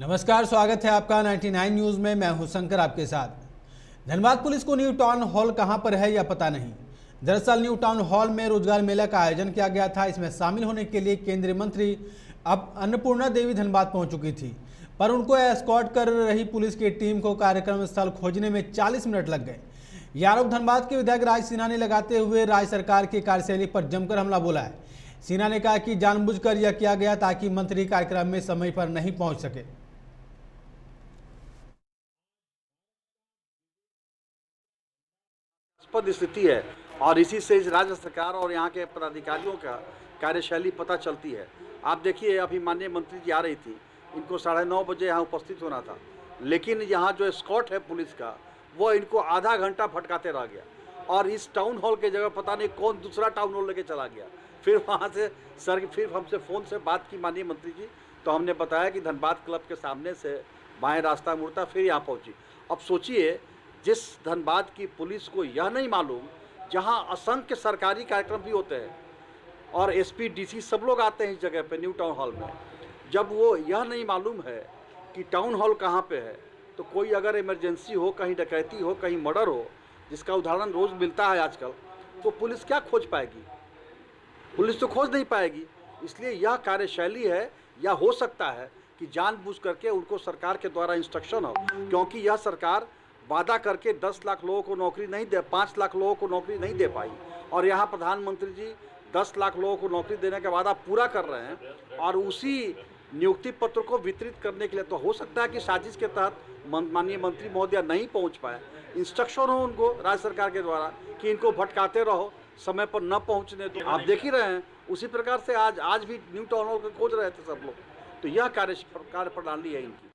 नमस्कार, स्वागत है आपका 99 न्यूज़ में। मैं हूं शंकर आपके साथ। धनबाद पुलिस को न्यू टाउन हॉल कहां पर है यह पता नहीं। दरअसल न्यू टाउन हॉल में रोजगार मेला का आयोजन किया गया था। इसमें शामिल होने के लिए केंद्रीय मंत्री अब अन्नपूर्णा देवी धनबाद पहुंच चुकी थी, पर उनको एस्कॉर्ट कर रही पुलिस की टीम को कार्यक्रम स्थल खोजने में 40 मिनट लग गए। यह आरोप धनबाद के विधायक राज सिन्हा ने लगाते हुए राज्य सरकार की कार्यशैली पर जमकर हमला बोला है। सिन्हा ने कहा कि जानबूझकर यह किया गया ताकि मंत्री कार्यक्रम में समय पर नहीं पहुंच सके। स्थिति है और इसी से राज्य सरकार और यहाँ के पदाधिकारियों का कार्यशैली पता चलती है। आप देखिए, अभी माननीय मंत्री जी आ रही थी, इनको 9:30 बजे यहाँ उपस्थित होना था, लेकिन यहाँ जो एस्कॉर्ट है पुलिस का वो इनको आधा घंटा भटकाते रह गया और इस टाउन हॉल के जगह पता नहीं कौन दूसरा टाउन हॉल लेके चला गया। फिर वहाँ से फिर हमसे फ़ोन से बात की माननीय मंत्री जी, तो हमने बताया कि धनबाद क्लब के सामने से बाएँ रास्ता मुड़ता फिर यहाँ पहुँची। अब सोचिए, जिस धनबाद की पुलिस को यह नहीं मालूम, जहां असंख्य सरकारी कार्यक्रम भी होते हैं और एसपी डीसी सब लोग आते हैं इस जगह पे न्यू टाउन हॉल में, जब वो यह नहीं मालूम है कि टाउन हॉल कहां पे है, तो कोई अगर इमरजेंसी हो, कहीं डकैती हो, कहीं मर्डर हो, जिसका उदाहरण रोज़ मिलता है आजकल, तो पुलिस क्या खोज पाएगी? पुलिस तो खोज नहीं पाएगी। इसलिए यह कार्यशैली है, या हो सकता है कि जानबूझ करके उनको सरकार के द्वारा इंस्ट्रक्शन हो, क्योंकि यह सरकार वादा करके 10 लाख लोगों को नौकरी नहीं दे, 5 लाख लोगों को नौकरी नहीं दे पाई, और यहाँ प्रधानमंत्री जी 10 लाख लोगों को नौकरी देने का वादा पूरा कर रहे हैं और उसी नियुक्ति पत्र को वितरित करने के लिए तो हो सकता है कि साजिश के तहत माननीय मंत्री महोदय नहीं पहुँच पाए। इंस्ट्रक्शन हो उनको राज्य सरकार के द्वारा कि इनको भटकाते रहो, समय पर न पहुँचने दो। आप देख ही रहे हैं, उसी प्रकार से आज भी न्यू टाउन हॉल को खोज रहे थे सब लोग। तो यह कार्य प्रणाली है इनकी।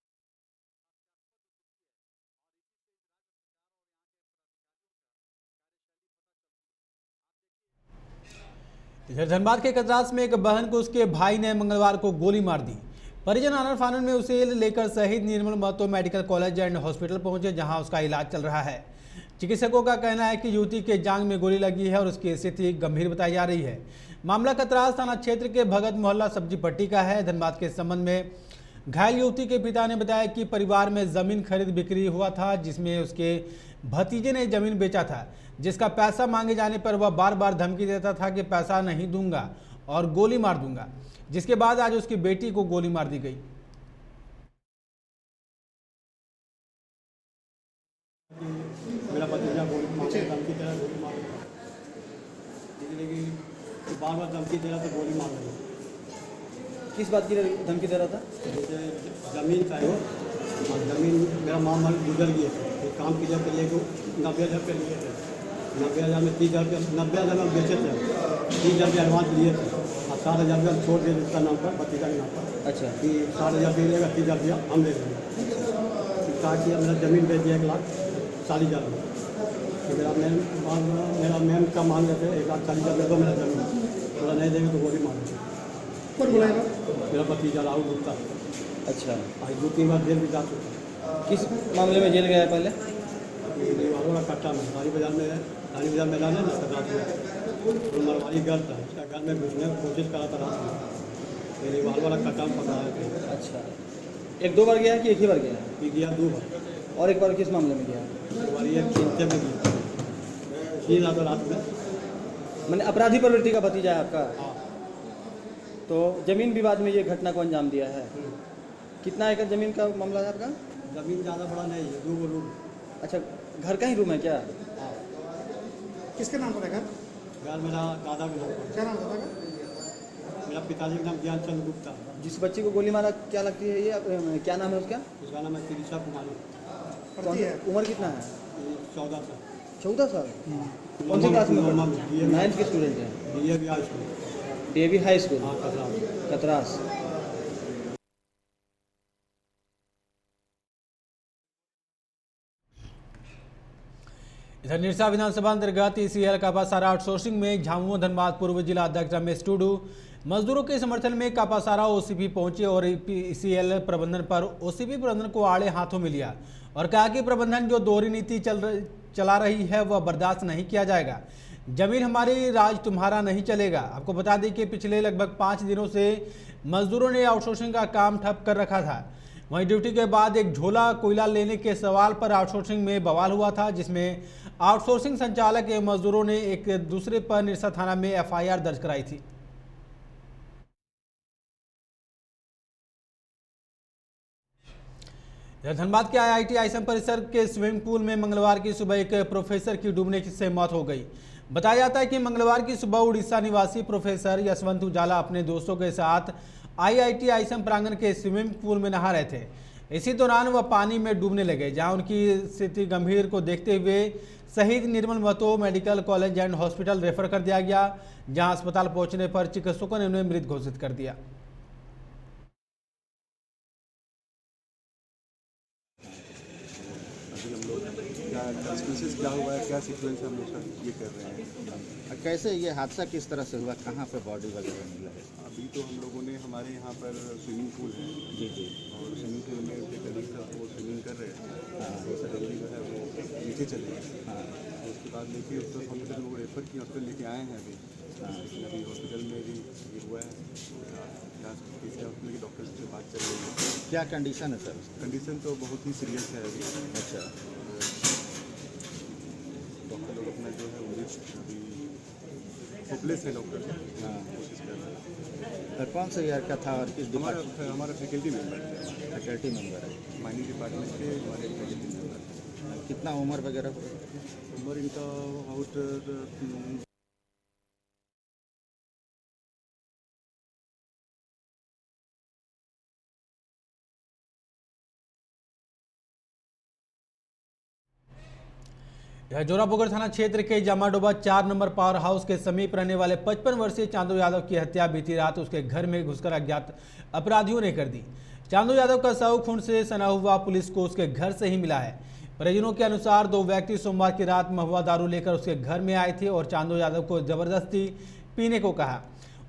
इधर धनबाद के कतरास में एक बहन को उसके भाई ने मंगलवार को गोली मार दी। परिजन आनन फानन में उसे लेकर शहीद Nirmal Mahato medical college and hospital पहुंचे, जहां उसका इलाज चल रहा है। चिकित्सकों का कहना है कि युवती के जांघ में गोली लगी है और उसकी स्थिति गंभीर बताई जा रही है। मामला कतरास थाना क्षेत्र के भगत मोहल्ला सब्जी पट्टी का है। धनबाद के संबंध में घायल युवती के पिता ने बताया कि परिवार में जमीन खरीद बिक्री हुआ था, जिसमें उसके भतीजे ने जमीन बेचा था, जिसका पैसा मांगे जाने पर वह बार बार धमकी देता था कि पैसा नहीं दूंगा और गोली मार दूंगा, जिसके बाद आज उसकी बेटी को गोली मार दी गई। मेरा भतीजा धमकी दे रहा, गोली मार बार बार धमकी दे रहा, तो गोली मार रही। किस बात की धमकी दे रहा था? जैसे ज़मीन का है, और ज़मीन मेरा मामा गुजर गया था, एक काम किया के लिए 90,000 रुपये लिए थे। 90,000 में 30,000 रुपये, 90,000 में बेचे थे, 30,000 रुपये एडवांस लिए थे और 60,000 रुपये छोड़ दिए उसका नाम पर, भतीजा के नाम पर। अच्छा, कि 60,000 दे देगा, 30,000 रुपया हम दे देंगे। कहा कि मेरा ज़मीन बेच दिया 1,40,000 में। तो मेरा मैम का मांग लेते 1,40,000 दे दो मेरा ज़मीन, बोला नहीं देंगे तो गोली मार। कौन बुलाएगा? मेरा भतीजा राहुल गुप्ता। अच्छा, आज 2-3 बार जेल भी जा चुका। किस मामले में जेल गया है पहले? वालों का कट्टा में रानी बाजार में मैदान है ना, रात में तो मरवारी घर था, उसका घर में घुसने की कोशिश करा था रात में, मेरी वाला कट्टा में पकड़ा है। अच्छा, 1-2 बार गया है कि एक ही बार गया है? ये गया 2 बार, और एक बार किस मामले में गया? 2 बार ये चिंते में गया 3 रात में। मैंने अपराधी प्रवृत्ति का भतीजा है आपका? हाँ। तो जमीन विवाद में ये घटना को अंजाम दिया है। कितना एकड़ जमीन का मामला है आपका? ज़मीन ज़्यादा बड़ा नहीं है, 2 रूम। अच्छा, घर का ही रूम है क्या? हाँ। किसके नाम पर है घर? घर मेरा दादा के नाम पर। क्या नाम दादा का? मेरा पिताजी का नाम ज्ञानचंद गुप्ता। जिस बच्ची को गोली मारा क्या लगती है ये, क्या नाम है उसका? उसका नाम है तिरिशा कुमारी। पढ़ती है? उम्र कितना है? 14 साल। 14 साल? कौन सी क्लास में? 9th के स्टूडेंट है। DAV high school. DAV high school, हाँ, कतरास। इधर निरसा विधानसभा अंतर्गत ECL कापासारा आउटसोर्सिंग में झामुमो धनबाद पूर्व जिला अध्यक्ष रमेश टुडू मजदूरों के समर्थन में कापासारा OCP पहुंचे और ECL प्रबंधन पर OCP प्रबंधन को आड़े हाथों में लिया और कहा कि प्रबंधन जो दोहरी नीति चला रही है वह बर्दाश्त नहीं किया जाएगा। जमीन हमारी, राज तुम्हारा नहीं चलेगा। आपको बता दें कि पिछले लगभग 5 दिनों से मजदूरों ने आउटसोर्सिंग का काम ठप कर रखा था। वहीं ड्यूटी के बाद एक झोला कोयला लेने के सवाल पर आउटसोर्सिंग में बवाल हुआ था, जिसमें आउटसोर्सिंग संचालक एवं मजदूरों ने एक दूसरे पर निरसा थाना में एफआईआर दर्ज कराई थी। धनबाद के आईआईटी आईएसएम परिसर के स्विमिंग पूल में मंगलवार की सुबह एक प्रोफेसर की डूबने से मौत हो गई। बताया जाता है कि मंगलवार की सुबह उड़ीसा निवासी प्रोफेसर यशवंत उजाला अपने दोस्तों के साथ आईआईटी आईएसएम प्रांगण के स्विमिंग पूल में नहा रहे थे। इसी दौरान वह पानी में डूबने लगे, जहां उनकी स्थिति गंभीर को देखते हुए शहीद Nirmal Mahato medical college and hospital refer कर दिया गया, जहां अस्पताल पहुंचने पर चिकित्सकों ने उन्हें मृत घोषित कर दिया। अभी हम लोग क्या स्पीसीज क्या हुआ है, क्या सीक्वेंस हम लोग ये कर रहे हैं। कैसे ये हादसा किस तरह से हुआ, कहाँ पे बॉडी वगैरह मिला है? अभी तो हम लोगों ने हमारे यहाँ पर स्विमिंग पूल है जी जी। और स्विमिंग पूल में एक कलीग था, वो स्विमिंग कर रहे थे। तो सडनली जो है वो नीचे चले गए। हाँ उसके बाद लेके उसको हॉस्पिटल में रेफर किया, हॉस्पिटल लेके आए हैं अभी। लेकिन अभी हॉस्पिटल में भी ये हुआ है, हॉस्पिटल के डॉक्टर से बात चल रही है। क्या कंडीशन है सर? कंडीशन तो बहुत ही सीरियस है अभी। अच्छा, डॉक्टर लोग अपना जो है वो अभी होपलेस है डॉक्टर। हाँ। कोशिश कर रहे हैं। और कौन सा ईयर का था और किस डिपार्टमेंट? हमारा फैकल्टी मेंबर है, फैकल्टी मेंबर है। माइनिंग डिपार्टमेंट के हमारे फैकल्टी मेंबर है। कितना उम्र वगैरह? उम्र इनका अबाउट यह जोरापोखर थाना क्षेत्र के जामाडोबा 4 नंबर पावर हाउस के समीप रहने वाले 55 वर्षीय चांदू यादव की हत्या बीती रात उसके घर में घुसकर अज्ञात अपराधियों ने कर दी। चांदू यादव का शव खून से सना हुआ पुलिस को उसके घर से ही मिला है। परिजनों के अनुसार 2 व्यक्ति सोमवार की रात महुआ दारू लेकर उसके घर में आए थे और चांदू यादव को जबरदस्ती पीने को कहा।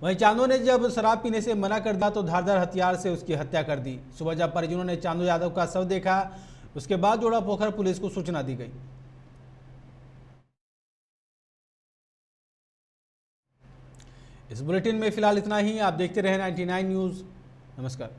वहीं चांदू ने जब शराब पीने से मना कर दिया तो धारदार हथियार से उसकी हत्या कर दी। सुबह जब परिजनों ने चांदू यादव का शव देखा, उसके बाद जोरापोखर पुलिस को सूचना दी गई। इस बुलेटिन में फिलहाल इतना ही। आप देखते रहे 99 न्यूज़। नमस्कार।